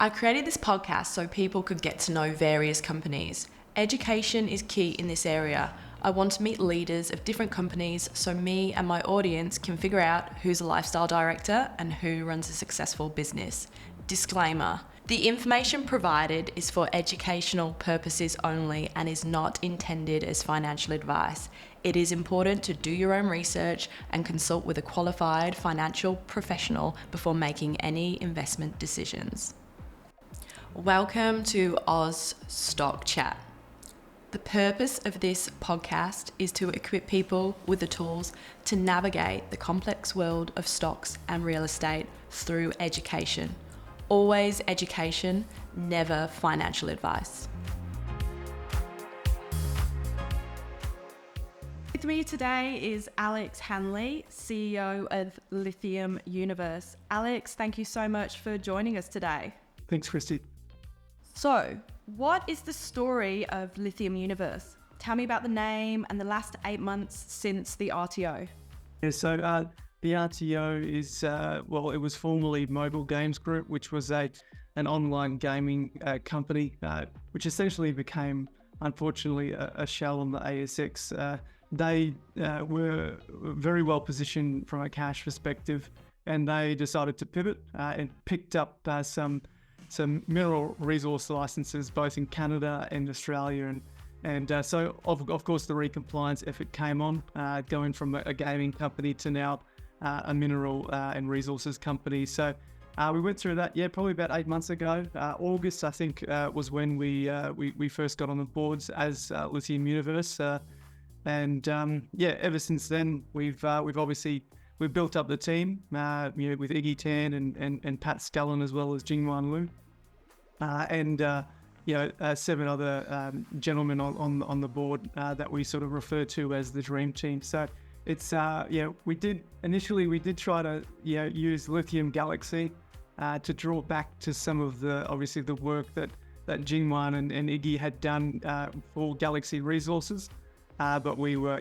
I created this podcast so people could get to know various companies. Education is key in this area. I want to meet leaders of different companies so me and my audience can figure out who's a lifestyle director and who runs a successful business. Disclaimer: the information provided is for educational purposes only and is not intended as financial advice. It is important to do your own research and consult with a qualified financial professional before making any investment decisions. Welcome to Oz Stock Chat. The purpose of this podcast is to equip people with the tools to navigate the complex world of stocks and real estate through education. Always education, never financial advice. With me today is Alex Hanley, CEO of Lithium Universe. Alex, thank you so much for joining us today. Thanks, Christy. So, what is the story of Lithium Universe? Tell me about the name and the last 8 months since the RTO. Yeah, so the RTO is, it was formerly Mobile Games Group, which was an online gaming company, which essentially became, unfortunately, a shell on the ASX. They were very well positioned from a cash perspective, and they decided to pivot and picked up some mineral resource licenses both in Canada and Australia, and so of course the re-compliance effort came on, going from a gaming company to now a mineral and resources company. So we went through that, probably about 8 months ago. August, I think, was when we first got on the boards as Lithium Universe, and ever since then we've built up the team, with Iggy Tan and Pat Scullen, as well as Jingwan Liu, and 7 other gentlemen on the board that we sort of refer to as the dream team. So it's we did try to use Lithium Galaxy to draw back to some of the work that Jingwan and Iggy had done for Galaxy Resources, but we were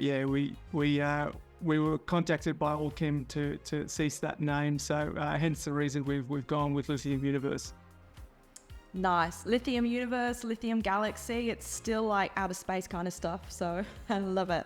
contacted by Allchem to cease that name, so hence the reason we've gone with Lithium Universe. Nice. Lithium Universe, Lithium Galaxy, it's still like outer space kind of stuff, so I love it.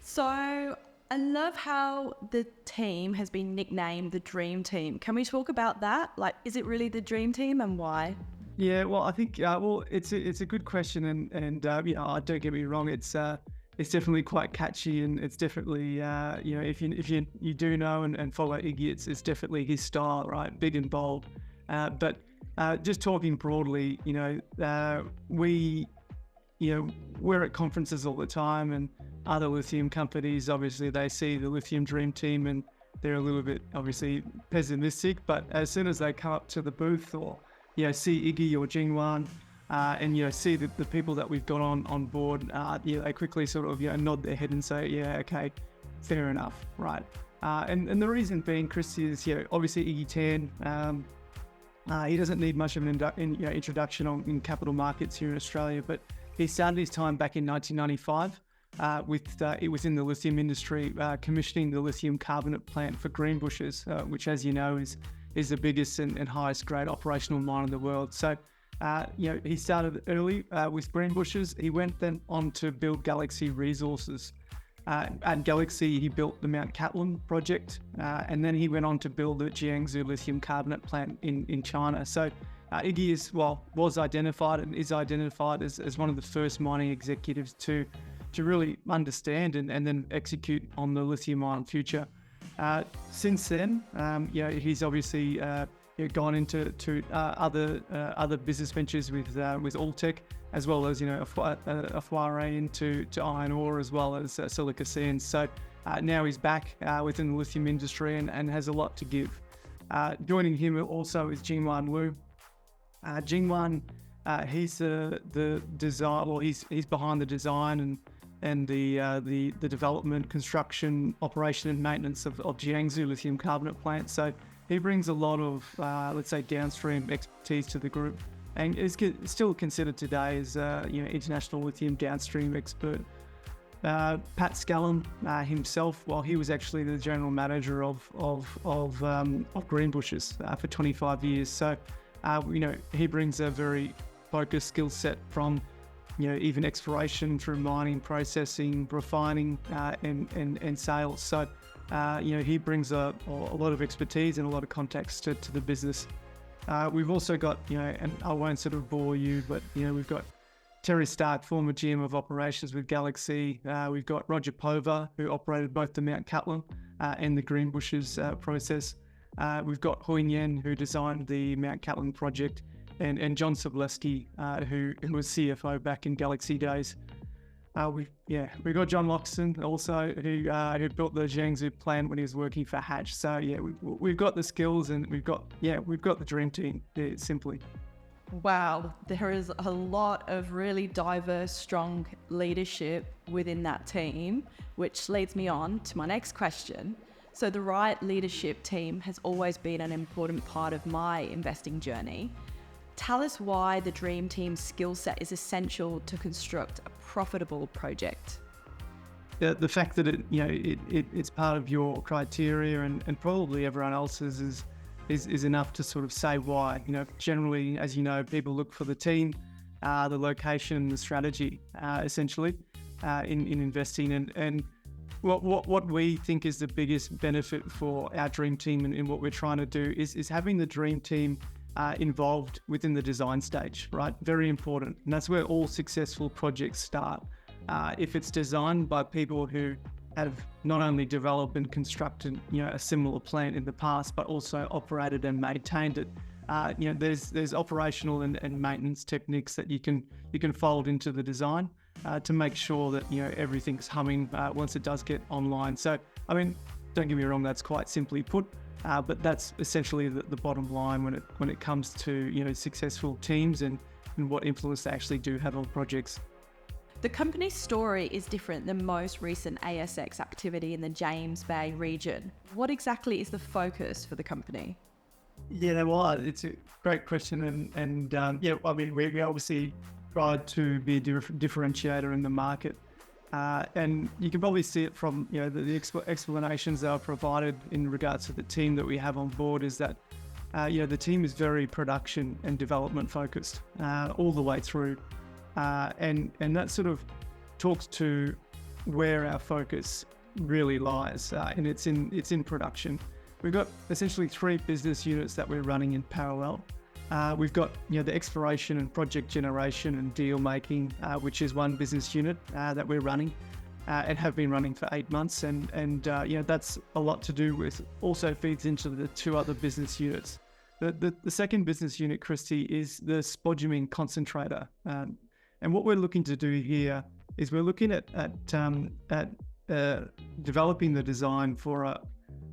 So I love how the team has been nicknamed the Dream Team. Can we talk about that? Like, is it really the Dream Team, and why? Yeah, well, I think it's a good question, and don't get me wrong, it's definitely quite catchy, and it's definitely if you do know and follow Iggy, it's definitely his style, right? Big and bold. But just talking broadly, we're at conferences all the time, and other lithium companies, obviously, they see the Lithium Dream Team and they're a little bit obviously pessimistic. But as soon as they come up to the booth, or see Iggy or Jingwan, and see the people that we've got on board, they quickly sort of nod their head and say, yeah, okay, fair enough, right? And the reason being, Christy, is obviously Iggy Tan. He doesn't need much of an introduction in capital markets here in Australia, but he started his time back in 1995 within the lithium industry, commissioning the lithium carbonate plant for Greenbushes, which, as you know, is the biggest and highest grade operational mine in the world. So, he started early with Greenbushes. He went then on to build Galaxy Resources. At Galaxy, he built the Mount Cattlin project, and then he went on to build the Jiangsu lithium carbonate plant in China. So Iggy was identified and is identified as one of the first mining executives to really understand and then execute on the lithium ion future. Since then, he's obviously gone into other business ventures with Alltech, as well as a foray into iron ore, as well as silica sands. So now he's back within the lithium industry and has a lot to give. Joining him also is Jingwan Liu. Jingwan, he's the design. Well, he's behind the design and the development, construction, operation, and maintenance of Jiangsu lithium carbonate plant. So he brings a lot of let's say downstream expertise to the group, and is still considered today as international lithium downstream expert. Pat Scullen himself, he was actually the general manager of Greenbushes for 25 years. So He brings a very focused skill set from even exploration through mining, processing, refining, and sales. So, he brings a lot of expertise and a lot of contacts to the business. We've also got, and I won't sort of bore you, but, we've got Terry Stark, former GM of operations with Galaxy. We've got Roger Pova, who operated both the Mount Cattlin and the Greenbushes process. We've got Hui Yen, who designed the Mount Cattlin project, and John Sobleski, who was CFO back in Galaxy days. We've got John Loxton also, who built the Jiangsu plant when he was working for Hatch. So we've got the skills, and we've got the dream team. Simply. Wow, there is a lot of really diverse, strong leadership within that team, which leads me on to my next question. So the right leadership team has always been an important part of my investing journey. Tell us why the dream team skill set is essential to construct a profitable project. The fact that it's part of your criteria and probably everyone else's is enough to sort of say why. Generally, as you know, people look for the team, the location, the strategy, essentially, in investing. And what we think is the biggest benefit for our dream team and what we're trying to do is having the dream team involved within the design stage, right? Very important. And that's where all successful projects start. If it's designed by people who have not only developed and constructed, a similar plant in the past, but also operated and maintained it. There's operational and maintenance techniques that you can fold into the design to make sure that everything's humming once it does get online. So, don't get me wrong, that's quite simply put, but that's essentially the bottom line when it comes to successful teams and what influence they actually do have on projects. The company's story is different than most recent ASX activity in the James Bay region. What exactly is the focus for the company? Yeah, well, it's a great question, and we obviously tried to be a differentiator in the market, and you can probably see it from the explanations that are provided in regards to the team that we have on board. Is that the team is very production and development focused all the way through. And that sort of talks to where our focus really lies, and it's in production. We've got essentially 3 business units that we're running in parallel. We've got the exploration and project generation and deal making, which is one business unit that we're running and have been running for 8 months, and that's a lot to do with. Also feeds into the 2 other business units. The second business unit, Christy, is the spodumene concentrator. And what we're looking to do here is we're looking at developing the design for a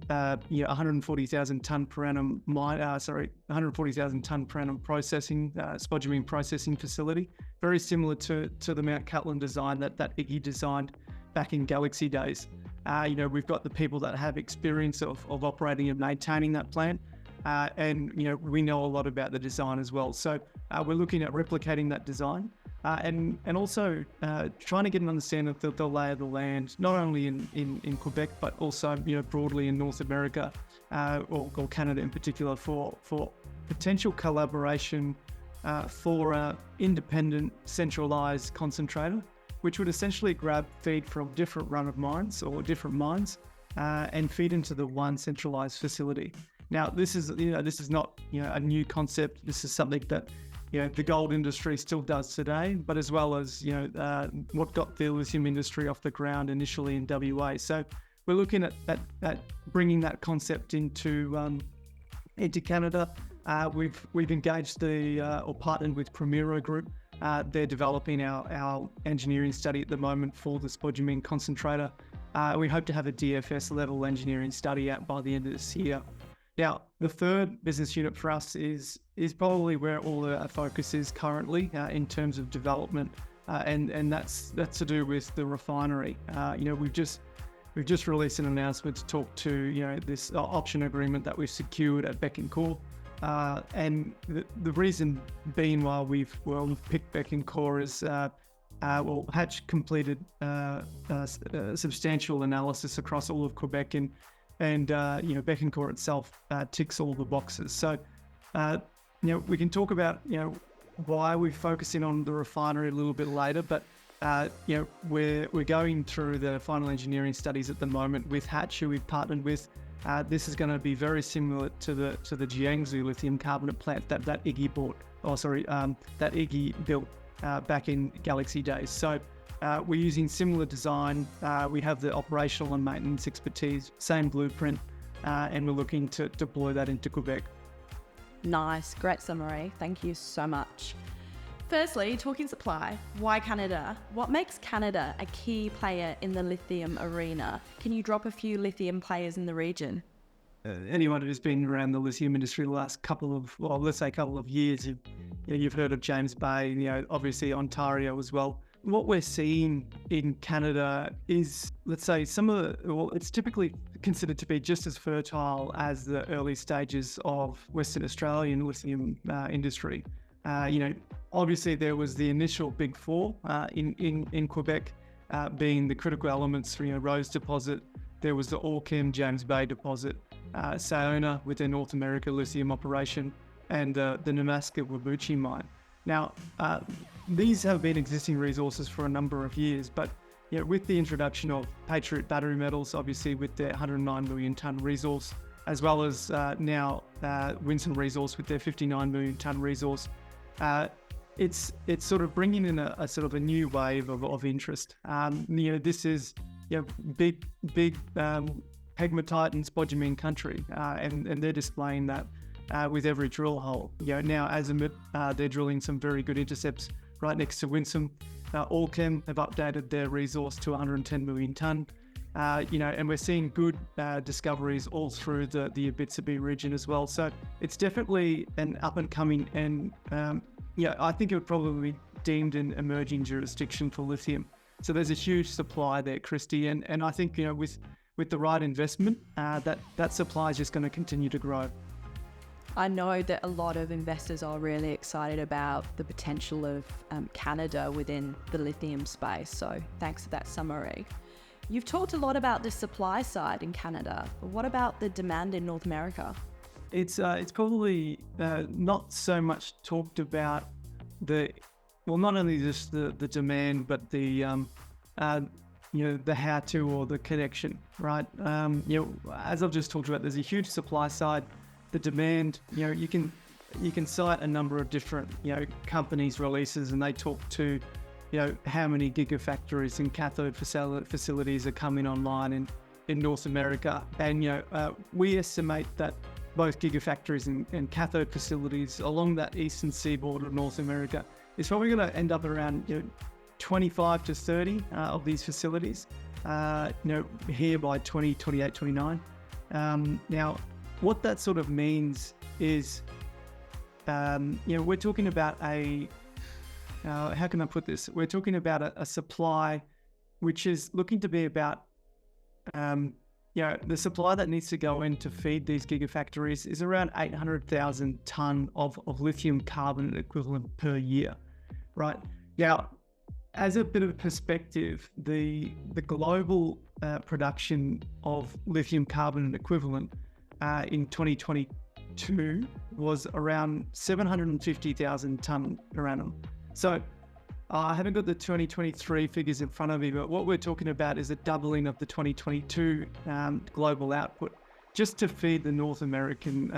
140,000 ton per annum 140,000 ton per annum processing spodumene processing facility, very similar to the Mount Cattlin design that Iggy designed back in Galaxy days. We've got the people that have experience of operating and maintaining that plant, and we know a lot about the design as well. So we're looking at replicating that design. And also trying to get an understanding of the lay of the land, not only in Quebec, but also broadly in North America or Canada in particular, for potential collaboration for an independent centralized concentrator, which would essentially grab feed from different run of mines or different mines and feed into the one centralized facility. Now, this is not a new concept. This is something that the gold industry still does today, but as well as, what got the lithium industry off the ground initially in WA. So we're looking at bringing that concept into Canada. We've engaged or partnered with Primero Group. They're developing our engineering study at the moment for the spodumene concentrator. We hope to have a DFS level engineering study out by the end of this year. Now, the third business unit for us is probably where all our focus is currently in terms of development, and that's to do with the refinery. We've just released an announcement to talk to this option agreement that we've secured at Bécancour, and the reason being why we've picked Bécancour is Hatch completed a substantial analysis across all of Quebec, and Bécancour itself ticks all the boxes. So we can talk about, why we're focusing on the refinery a little bit later, but we're going through the final engineering studies at the moment with Hatch, who we've partnered with. This is going to be very similar to the Jiangsu lithium carbonate plant that Iggy built back in Galaxy days. So we're using similar design. We have the operational and maintenance expertise, same blueprint, and we're looking to deploy that into Quebec. Nice, great summary. Thank you so much. Firstly, talking supply, why Canada? What makes Canada a key player in the lithium arena? Can you drop a few lithium players in the region? Anyone who's been around the lithium industry the last couple of years, you've heard of James Bay, obviously Ontario as well. What we're seeing in Canada is, let's say, it's typically considered to be just as fertile as the early stages of Western Australian lithium industry. Obviously there was the initial big four in Quebec, being the critical elements, Rose deposit. There was the Allkem James Bay deposit, Sayona with their North America lithium operation, and the Nemaska Whabouchi mine. Now, these have been existing resources for a number of years, but with the introduction of Patriot Battery Metals, obviously with their 109 million tonne resource, as well as now Winston Resource with their 59 million tonne resource, it's sort of bringing in a sort of a new wave of interest. This is big pegmatite and spodumene country, and they're displaying that with every drill hole. Now Azimut, they're drilling some very good intercepts right next to Winston. Allkem have updated their resource to 110 million tonne. And we're seeing good discoveries all through the Abitibi region as well. So it's definitely an up and coming, and I think it would probably be deemed an emerging jurisdiction for lithium. So there's a huge supply there, Christy, and I think with the right investment, that supply is just going to continue to grow. I know that a lot of investors are really excited about the potential of Canada within the lithium space. So thanks for that summary. You've talked a lot about the supply side in Canada. What about the demand in North America? It's probably not so much talked about not only just the demand, but the how-to or the connection, right? As I've just talked about, there's a huge supply side. The demand, you can cite a number of different, companies' releases, and they talk to, how many gigafactories and cathode facilities are coming online in North America. And, we estimate that both gigafactories and cathode facilities along that eastern seaboard of North America is probably going to end up around, 25 to 30 of these facilities, here by 2028, 29. Now, what that sort of means is, we're talking about how can I put this? We're talking about a supply which is looking to be about, the supply that needs to go in to feed these gigafactories is around 800,000 tonne of lithium carbonate equivalent per year, right? Now, as a bit of perspective, the global production of lithium carbonate equivalent in 2022 was around 750,000 tonne per annum. So I haven't got the 2023 figures in front of me, but what we're talking about is a doubling of the 2022 global output just to feed the North American,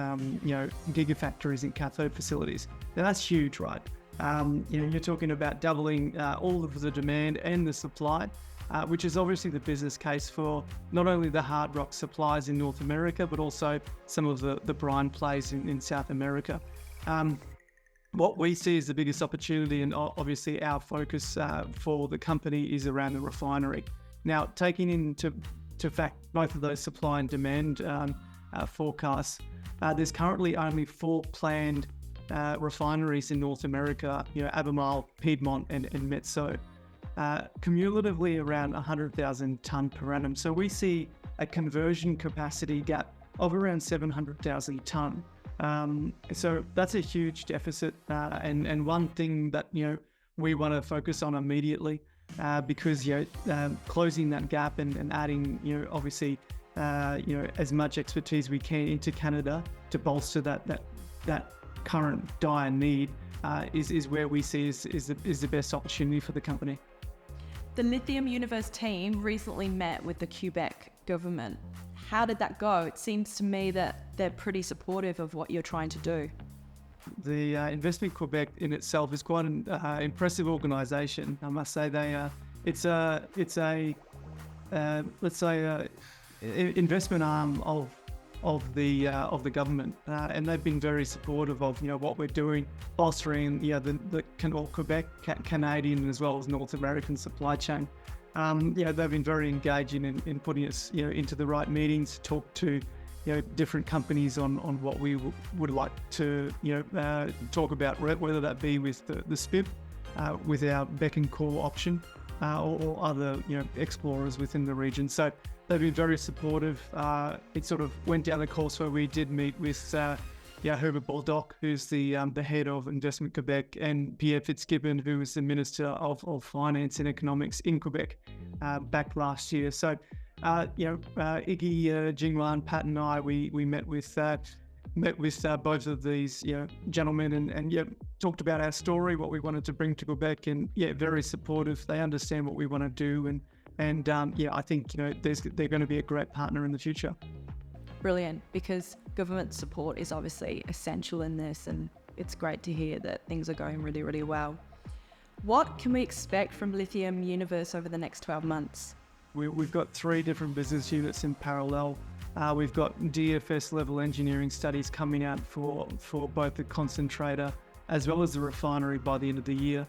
gigafactories and cathode facilities. Now that's huge, right? You're talking about doubling all of the demand and the supply, which is obviously the business case for not only the hard rock supplies in North America, but also some of the brine plays in South America. What we see as the biggest opportunity, and obviously our focus for the company, is around the refinery. Now, taking into fact both of those supply and demand forecasts, there's currently only 4 planned refineries in North America, Albemarle, Piedmont and Metso, cumulatively around 100,000 tonne per annum. So we see a conversion capacity gap of around 700,000 tonne. So that's a huge deficit, and one thing that we want to focus on immediately, because closing that gap and adding obviously as much expertise we can into Canada to bolster that current dire need is where we see is the best opportunity for the company. The Lithium Universe team recently met with the Quebec government. How did that go? It seems to me that they're pretty supportive of what you're trying to do. The Investment Quebec in itself is quite an impressive organisation. I must say it's a investment arm of the government, and they've been very supportive of what we're doing, bolstering the Quebec Canadian as well as North American supply chain. They've been very engaging in putting us into the right meetings to talk to different companies on what we would like to talk about, whether that be with the SPIP, with our Bécancour option, or other explorers within the region. So they've been very supportive. It sort of went down the course where we did meet with Herbert Baldock, who's the head of Investment Quebec, and Pierre Fitzgibbon, who was the Minister of Finance and Economics in Quebec back last year. So Iggy, Jingwan, Pat and I, we met with both of these gentlemen and talked about our story, what we wanted to bring to Quebec, and very supportive. They understand what we want to do, and I think they're going to be a great partner in the future. Brilliant, because government support is obviously essential in this, and it's great to hear that things are going really, really well. What can we expect from Lithium Universe over the next 12 months? We've got 3 different business units in parallel. We've got DFS level engineering studies coming out for both the concentrator as well as the refinery by the end of the year.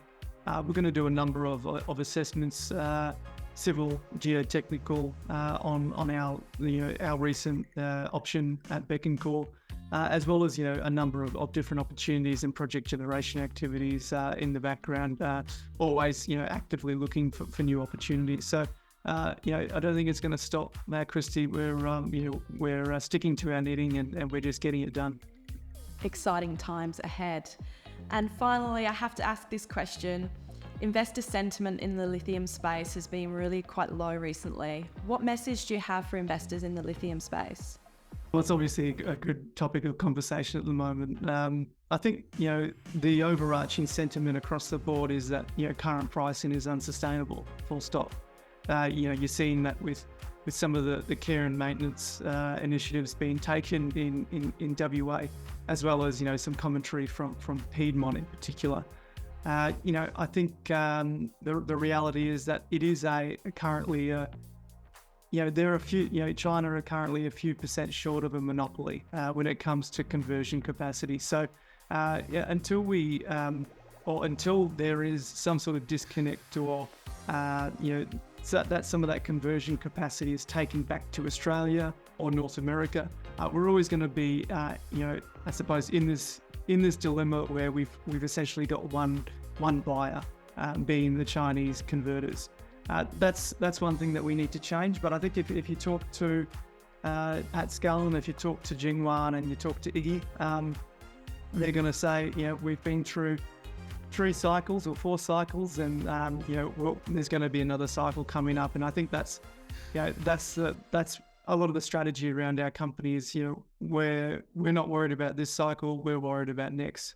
We're going to do a number of assessments, civil, geotechnical, on our recent option at Bécancour, as well as a number of different opportunities and project generation activities in the background, always actively looking for new opportunities. So I don't think it's going to stop, Christy. We're sticking to our knitting and we're just getting it done. Exciting times ahead. And finally, I have to ask this question. Investor sentiment in the lithium space has been really quite low recently. What message do you have for investors in the lithium space? Well, it's obviously a good topic of conversation at the moment. I think, the overarching sentiment across the board is that, current pricing is unsustainable, full stop. You're seeing that with some of the care and maintenance initiatives being taken in WA, as well as, some commentary from Piedmont in particular. I think the reality is that it is currently there are a few, China are currently a few percent short of a monopoly when it comes to conversion capacity. So until there is some sort of disconnect or, so that some of that conversion capacity is taken back to Australia or North America, we're always going to be, I suppose, in this dilemma where we've essentially got one buyer, being the Chinese converters. That's one thing that we need to change. But I think if you talk to Pat Scullin, if you talk to Jingwan and you talk to Iggy, they're going to say, we've been through 3 cycles or 4 cycles, and there's going to be another cycle coming up. And I think that's a lot of the strategy around our company is, we're not worried about this cycle, we're worried about next.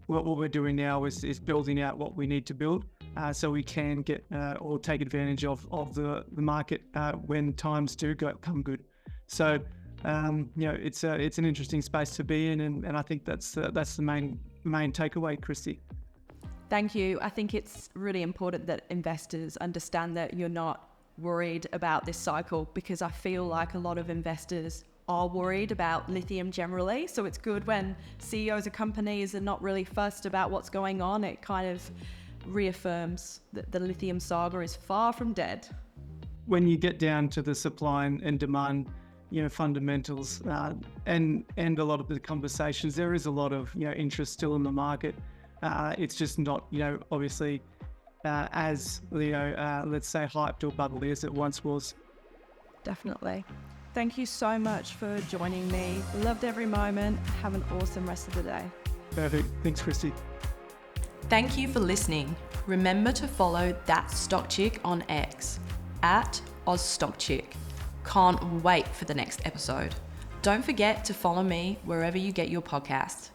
What we're doing now is building out what we need to build, so we can get or take advantage of the market when times do come good. So it's an interesting space to be in, and I think that's the main takeaway, Christy. Thank you. I think it's really important that investors understand that you're not worried about this cycle, because I feel like a lot of investors are worried about lithium generally. So it's good when CEOs of companies are not really fussed about what's going on. It kind of reaffirms that the lithium saga is far from dead. When you get down to the supply and demand, fundamentals, and a lot of the conversations, there is a lot of interest still in the market. It's just not obviously as let's say hyped or bubbly as it once was. Definitely. Thank you so much for joining me. Loved every moment. Have an awesome rest of the day. Perfect. Thanks, Christy. Thank you for listening. Remember to follow That Stock Chick on X @OzStockChick. Can't wait for the next episode. Don't forget to follow me wherever you get your podcast.